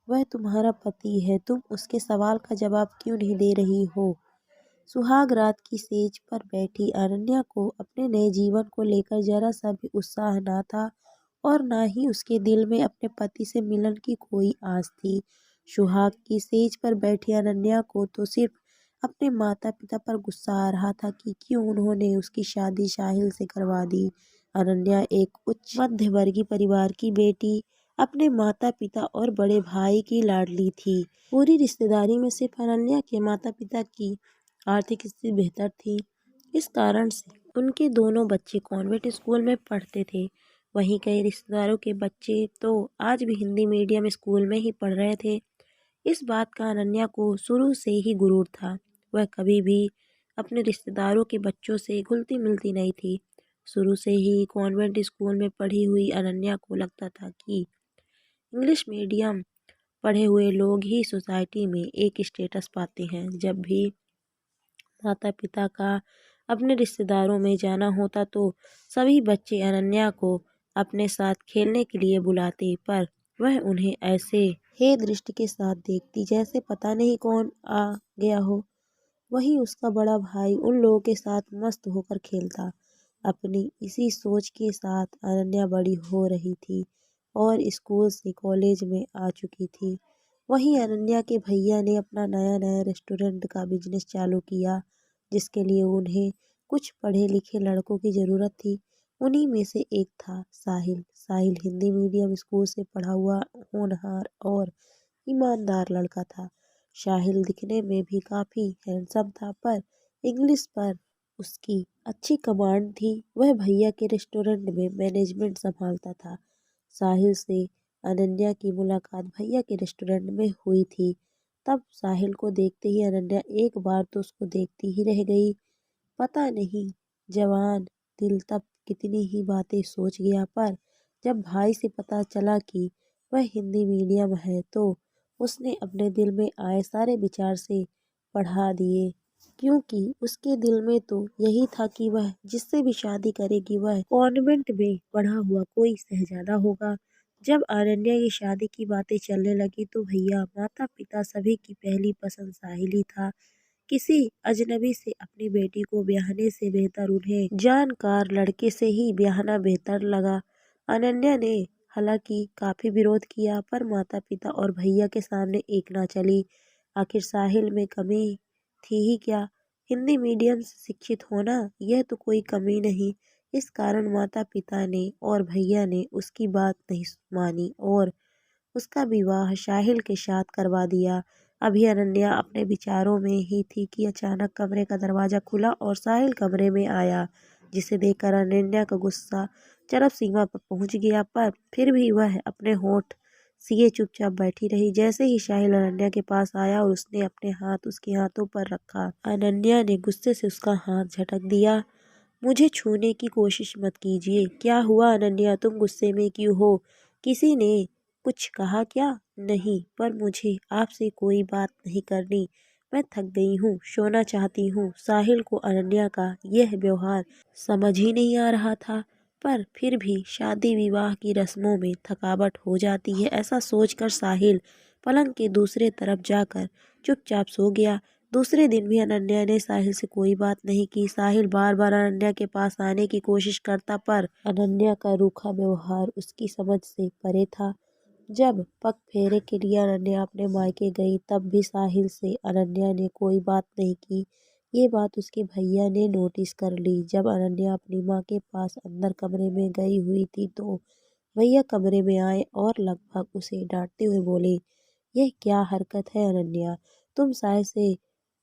वह तुम्हारा पति है, तुम उसके सवाल का जवाब क्यों नहीं दे रही हो? सुहाग रात की सेज पर बैठी अनन्या को अपने नए जीवन को लेकर जरा सा भी उत्साह ना था और ना ही उसके दिल में अपने पति से मिलन की कोई आस थी। सुहाग की सेज पर बैठी अनन्या को तो सिर्फ अपने माता पिता पर गुस्सा आ रहा था कि क्यों उन्होंने उसकी शादी साहिल से करवा दी। अनन्या एक उच्च मध्य वर्गीय परिवार की बेटी, अपने माता पिता और बड़े भाई की लाडली थी। पूरी रिश्तेदारी में सिर्फ अनन्या के माता पिता की आर्थिक स्थिति बेहतर थी। इस कारण से उनके दोनों बच्चे कॉन्वेंट स्कूल में पढ़ते थे। वहीं कई रिश्तेदारों के बच्चे तो आज भी हिंदी मीडियम स्कूल में ही पढ़ रहे थे। इस बात का अनन्या को शुरू से ही गुरूर था। वह कभी भी अपने रिश्तेदारों के बच्चों से घुलती मिलती नहीं थी। शुरू से ही कॉन्वेंट स्कूल में पढ़ी हुई अनन्या को लगता था कि इंग्लिश मीडियम पढ़े हुए लोग ही सोसाइटी में एक स्टेटस पाते हैं। जब भी माता पिता का अपने रिश्तेदारों में जाना होता तो सभी बच्चे अनन्या को अपने साथ खेलने के लिए बुलाते, पर वह उन्हें ऐसे हे दृष्टि के साथ देखती जैसे पता नहीं कौन आ गया हो। वहीं उसका बड़ा भाई उन लोगों के साथ मस्त होकर खेलता। अपनी इसी सोच के साथ अनन्या बड़ी हो रही थी और स्कूल से कॉलेज में आ चुकी थी। वहीं अनन्या के भैया ने अपना नया नया रेस्टोरेंट का बिजनेस चालू किया, जिसके लिए उन्हें कुछ पढ़े लिखे लड़कों की ज़रूरत थी। उन्हीं में से एक था साहिल। साहिल हिंदी मीडियम स्कूल से पढ़ा हुआ होनहार और ईमानदार लड़का था। साहिल दिखने में भी काफ़ी हैंडसम था, पर इंग्लिश पर उसकी अच्छी कमांड थी। वह भैया के रेस्टोरेंट में मैनेजमेंट संभालता था। साहिल से अनन्या की मुलाकात भैया के रेस्टोरेंट में हुई थी। तब साहिल को देखते ही अनन्या एक बार तो उसको देखती ही रह गई। पता नहीं जवान दिल तब कितनी ही बातें सोच गया, पर जब भाई से पता चला कि वह हिंदी मीडियम है तो उसने अपने दिल में आए सारे विचार से बढ़ा दिए, क्योंकि उसके दिल में तो यही था कि वह जिससे भी शादी करेगी वह कॉन्वेंट में पढ़ा हुआ कोई शहजादा होगा। जब अनन्या की शादी की बातें चलने लगी तो भैया माता पिता सभी की पहली पसंद साहिल ही था। किसी अजनबी से अपनी बेटी को ब्याहने से बेहतर उन्हें जानकार लड़के से ही ब्याहना बेहतर लगा। अनन्या ने हालांकि काफी विरोध किया, पर माता पिता और भैया के सामने एक ना चली। आखिर साहिल में कमी थी ही क्या? हिंदी मीडियम से शिक्षित होना यह तो कोई कमी नहीं। इस कारण माता पिता ने और भैया ने उसकी बात नहीं मानी और उसका विवाह साहिल के साथ करवा दिया। अभी अनन्या अपने विचारों में ही थी कि अचानक कमरे का दरवाजा खुला और साहिल कमरे में आया, जिसे देखकर अनन्या का गुस्सा चरम सीमा पर पहुंच गया, पर फिर भी वह अपने होंठ सिए चुपचाप बैठी रही। जैसे ही साहिल अनन्या के पास आया और उसने अपने हाथ उसके हाथों पर रखा, अनन्या ने गुस्से से उसका हाथ झटक दिया। मुझे छूने की कोशिश मत कीजिए। क्या हुआ अनन्या, तुम गुस्से में क्यों हो? किसी ने कुछ कहा क्या? नहीं, पर मुझे आपसे कोई बात नहीं करनी। मैं थक गई हूँ, सोना चाहती हूँ। साहिल को अनन्या का यह व्यवहार समझ ही नहीं आ रहा था, पर फिर भी शादी विवाह की रस्मों में थकावट हो जाती है, ऐसा सोचकर साहिल पलंग के दूसरे तरफ जाकर चुपचाप सो गया। दूसरे दिन भी अनन्या ने साहिल से कोई बात नहीं की। साहिल बार बार अनन्या के पास आने की कोशिश करता, पर अनन्या का रूखा व्यवहार उसकी समझ से परे था। जब पग फेरे के लिए अनन्या अपने मायके गई, तब भी साहिल से अनन्या ने कोई बात नहीं की। ये बात उसके भैया ने नोटिस कर ली। जब अनन्या अपनी माँ के पास अंदर कमरे में गई हुई थी तो भैया कमरे में आए और लगभग उसे डांटते हुए बोले, यह क्या हरकत है अनन्या, तुम साहिल से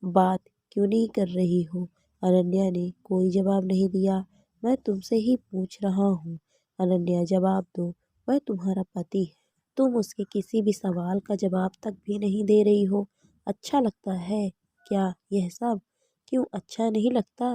बात क्यों नहीं कर रही हो? अनन्या ने कोई जवाब नहीं दिया। मैं तुमसे ही पूछ रहा हूँ अनन्या, जवाब दो। वह तुम्हारा पति है, तुम उसके किसी भी सवाल का जवाब तक भी नहीं दे रही हो। अच्छा लगता है क्या यह सब? क्यों अच्छा नहीं लगता?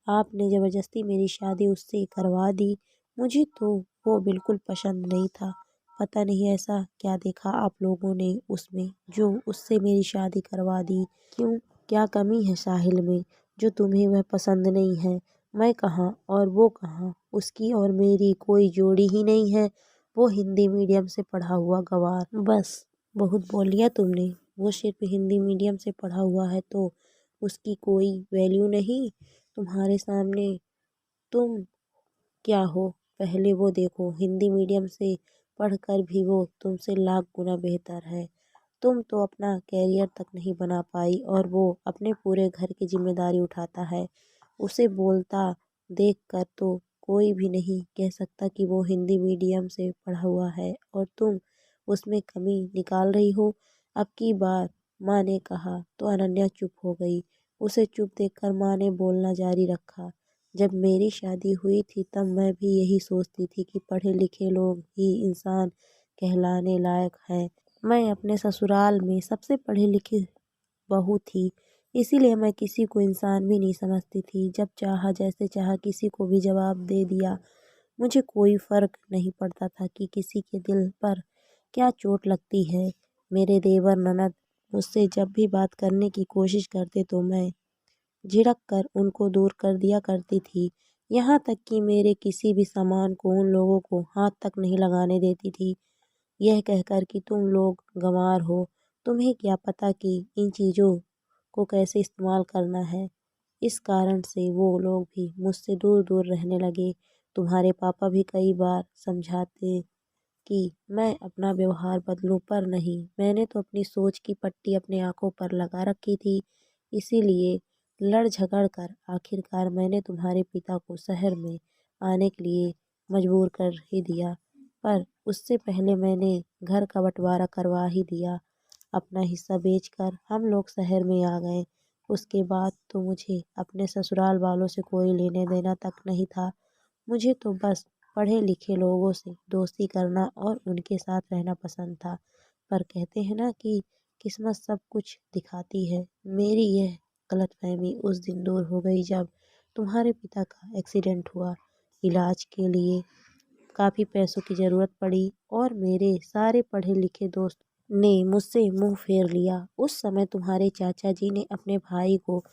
आपने जबरदस्ती मेरी शादी उससे करवा दी। मुझे तो वो बिल्कुल पसंद नहीं था। पता नहीं ऐसा क्या देखा आप लोगों ने उसमें जो उससे मेरी शादी करवा दी। क्यों, क्या कमी है साहिल में जो तुम्हें वह पसंद नहीं है? मैं कहाँ और वो कहाँ, उसकी और मेरी कोई जोड़ी ही नहीं है। वो हिंदी मीडियम से पढ़ा हुआ गंवार, बस बहुत बोल लिया तुमने। वो सिर्फ हिंदी मीडियम से पढ़ा हुआ है तो उसकी कोई वैल्यू नहीं तुम्हारे सामने। तुम क्या हो पहले वो देखो। हिंदी मीडियम से पढ़कर भी वो तुमसे लाख गुना बेहतर है। तुम तो अपना कैरियर तक नहीं बना पाई और वो अपने पूरे घर की जिम्मेदारी उठाता है। उसे बोलता देख कर तो कोई भी नहीं कह सकता कि वो हिंदी मीडियम से पढ़ा हुआ है और तुम उसमें कमी निकाल रही हो। अब की बार माँ ने कहा तो अनन्या चुप हो गई। उसे चुप देखकर माँ ने बोलना जारी रखा। जब मेरी शादी हुई थी तब मैं भी यही सोचती थी कि पढ़े लिखे लोग ही इंसान कहलाने लायक हैं। मैं अपने ससुराल में सबसे पढ़ी लिखी बहू थी, इसीलिए मैं किसी को इंसान भी नहीं समझती थी। जब चाहा जैसे चाहा किसी को भी जवाब दे दिया। मुझे कोई फर्क नहीं पड़ता था कि किसी के दिल पर क्या चोट लगती है। मेरे देवर ननद मुझसे जब भी बात करने की कोशिश करते तो मैं झिड़क कर उनको दूर कर दिया करती थी। यहाँ तक कि मेरे किसी भी सामान को उन लोगों को हाथ तक नहीं लगाने देती थी, यह कहकर कि तुम लोग गंवार हो, तुम्हें क्या पता कि इन चीज़ों को कैसे इस्तेमाल करना है। इस कारण से वो लोग भी मुझसे दूर दूर रहने लगे। तुम्हारे पापा भी कई बार समझाते कि मैं अपना व्यवहार बदलूं, पर नहीं, मैंने तो अपनी सोच की पट्टी अपने आंखों पर लगा रखी थी। इसीलिए लड़ झगड़ कर आखिरकार मैंने तुम्हारे पिता को शहर में आने के लिए मजबूर कर ही दिया। पर उससे पहले मैंने घर का बंटवारा करवा ही दिया। अपना हिस्सा बेचकर हम लोग शहर में आ गए। उसके बाद तो मुझे अपने ससुराल वालों से कोई लेने देना तक नहीं था। मुझे तो बस पढ़े लिखे लोगों से दोस्ती करना और उनके साथ रहना पसंद था। पर कहते हैं ना कि किस्मत सब कुछ दिखाती है। मेरी यह गलतफहमी उस दिन दूर हो गई जब तुम्हारे पिता का एक्सीडेंट हुआ। इलाज के लिए काफ़ी पैसों की ज़रूरत पड़ी और मेरे सारे पढ़े लिखे दोस्त ने मुझसे मुंह फेर लिया। उस समय तुम्हारे चाचा जी ने अपने भाई को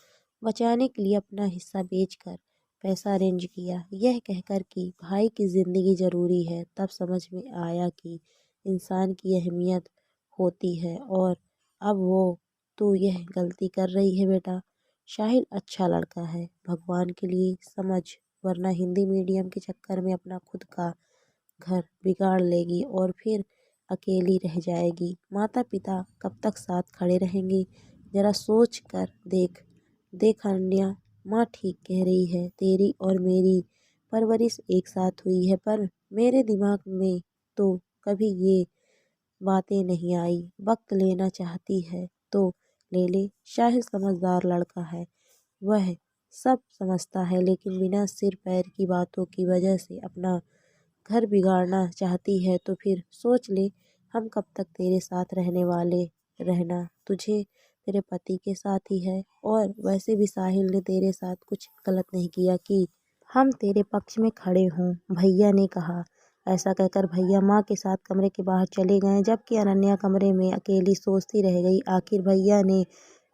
बचाने के लिए अपना हिस्सा बेचकर पैसा अरेंज किया, यह कहकर कि भाई की ज़िंदगी ज़रूरी है। तब समझ में आया कि इंसान की अहमियत होती है और अब वो तो यह गलती कर रही है बेटा। शाहिल अच्छा लड़का है, भगवान के लिए समझ, वरना हिंदी मीडियम के चक्कर में अपना खुद का घर बिगाड़ लेगी और फिर अकेली रह जाएगी। माता पिता कब तक साथ खड़े रहेंगे? जरा सोच कर देख। देख अनन्या, माँ ठीक कह रही है। तेरी और मेरी परवरिश एक साथ हुई है, पर मेरे दिमाग में तो कभी ये बातें नहीं आई। वक्त लेना चाहती है तो ले ले। शाहिद समझदार लड़का है, वह सब समझता है, लेकिन बिना सिर पैर की बातों की वजह से अपना घर बिगाड़ना चाहती है तो फिर सोच ले। हम कब तक तेरे साथ रहने वाले। रहना तुझे तेरे पति के साथ ही है। और वैसे भी साहिल ने तेरे साथ कुछ गलत नहीं किया कि हम तेरे पक्ष में खड़े हों, भैया ने कहा। ऐसा कहकर भैया माँ के साथ कमरे के बाहर चले गए, जबकि अनन्या कमरे में अकेली सोचती रह गई। आखिर भैया ने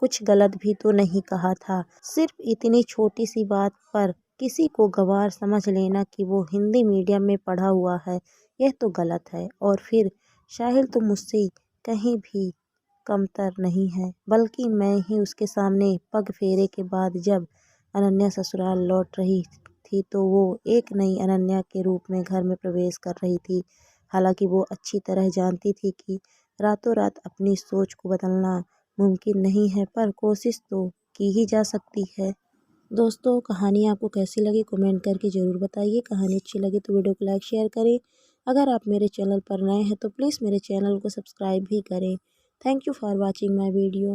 कुछ गलत भी तो नहीं कहा था। सिर्फ इतनी छोटी सी बात पर किसी को गंवार समझ लेना कि वो हिंदी मीडियम में पढ़ा हुआ है, यह तो गलत है। और फिर शाहिल तो मुझसे कहीं भी कमतर नहीं है, बल्कि मैं ही उसके सामने पग फेरे के बाद जब अनन्या ससुराल लौट रही थी तो वो एक नई अनन्या के रूप में घर में प्रवेश कर रही थी। हालांकि वो अच्छी तरह जानती थी कि रातों रात अपनी सोच को बदलना मुमकिन नहीं है, पर कोशिश तो की ही जा सकती है। दोस्तों, कहानी आपको कैसी लगी कमेंट करके ज़रूर बताइए। कहानी अच्छी लगी तो वीडियो को लाइक शेयर करें। अगर आप मेरे चैनल पर नए हैं तो प्लीज़ मेरे चैनल को सब्सक्राइब भी करें। Thank you for watching my video.